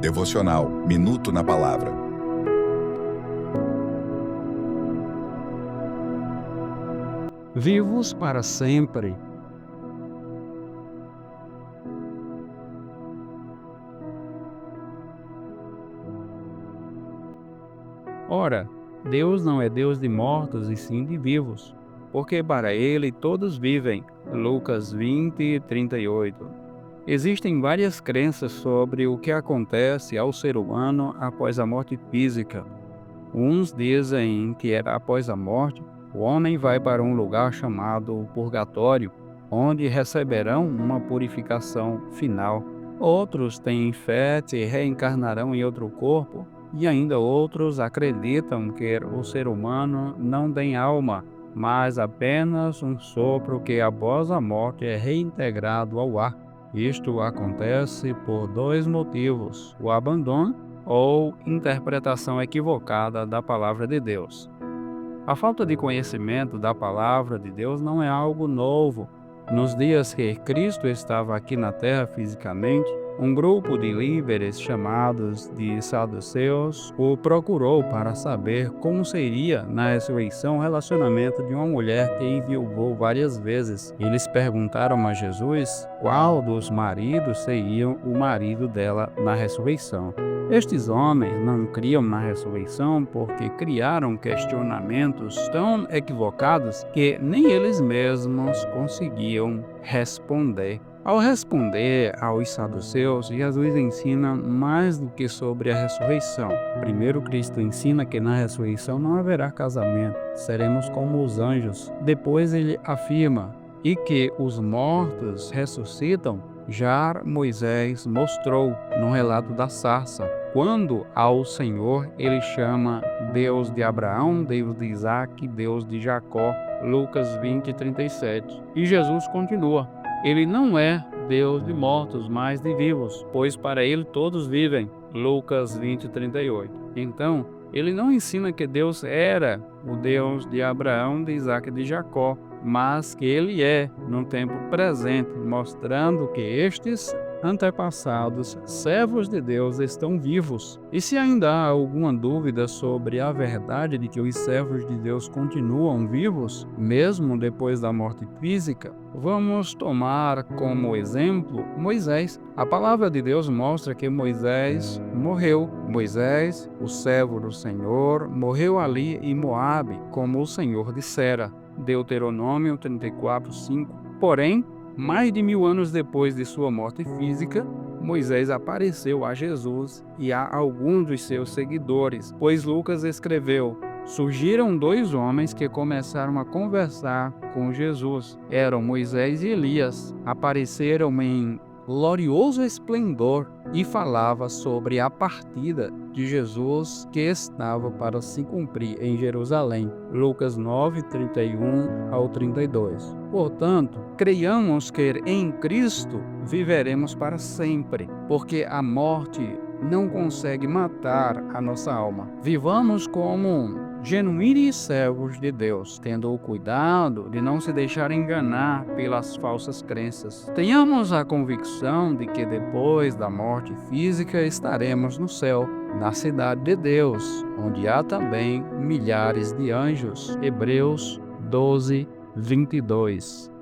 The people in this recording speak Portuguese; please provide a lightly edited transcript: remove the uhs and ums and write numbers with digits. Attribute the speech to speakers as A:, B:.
A: Devocional Minuto na Palavra.
B: Vivos para sempre. Ora, Deus não é Deus de mortos e sim de vivos, porque para Ele todos vivem. Lucas 20:38. Existem várias crenças sobre o que acontece ao ser humano após a morte física. Uns dizem que após a morte, o homem vai para um lugar chamado purgatório, onde receberão uma purificação final. Outros têm fé que reencarnarão em outro corpo, e ainda outros acreditam que o ser humano não tem alma, mas apenas um sopro que após a morte é reintegrado ao ar. Isto acontece por dois motivos: o abandono ou interpretação equivocada da palavra de Deus. A falta de conhecimento da palavra de Deus não é algo novo. Nos dias que Cristo estava aqui na terra fisicamente, um grupo de líderes chamados de saduceus o procurou para saber como seria na ressurreição o relacionamento de uma mulher que enviuvou várias vezes. Eles perguntaram a Jesus qual dos maridos seria o marido dela na ressurreição. Estes homens não criam na ressurreição porque criaram questionamentos tão equivocados que nem eles mesmos conseguiam responder. Ao responder aos saduceus, Jesus ensina mais do que sobre a ressurreição. Primeiro, Cristo ensina que na ressurreição não haverá casamento, seremos como os anjos. Depois ele afirma e que os mortos ressuscitam. Já Moisés mostrou no relato da sarça, quando ao Senhor ele chama Deus de Abraão, Deus de Isaac, Deus de Jacó, Lucas 20:37. E Jesus continua: ele não é Deus de mortos, mas de vivos, pois para ele todos vivem, Lucas 20:38. Então, ele não ensina que Deus era o Deus de Abraão, de Isaac e de Jacó, mas que ele é no tempo presente, mostrando que estes antepassados, servos de Deus, estão vivos. E se ainda há alguma dúvida sobre a verdade de que os servos de Deus continuam vivos, mesmo depois da morte física, vamos tomar como exemplo Moisés. A palavra de Deus mostra que Moisés morreu. Moisés, o servo do Senhor, morreu ali em Moabe, como o Senhor dissera. Deuteronômio 34:5. Porém, mais de 1000 anos depois de sua morte física, Moisés apareceu a Jesus e a alguns dos seus seguidores, pois Lucas escreveu: surgiram dois homens que começaram a conversar com Jesus. Eram Moisés e Elias. Apareceram em glorioso esplendor e falava sobre a partida de Jesus que estava para se cumprir em Jerusalém. Lucas 9:31-32. Portanto, creiamos que em Cristo viveremos para sempre, porque a morte não consegue matar a nossa alma. Vivamos como genuínos servos de Deus, tendo o cuidado de não se deixar enganar pelas falsas crenças. Tenhamos a convicção de que depois da morte física estaremos no céu, na cidade de Deus, onde há também milhares de anjos. Hebreus 12:22.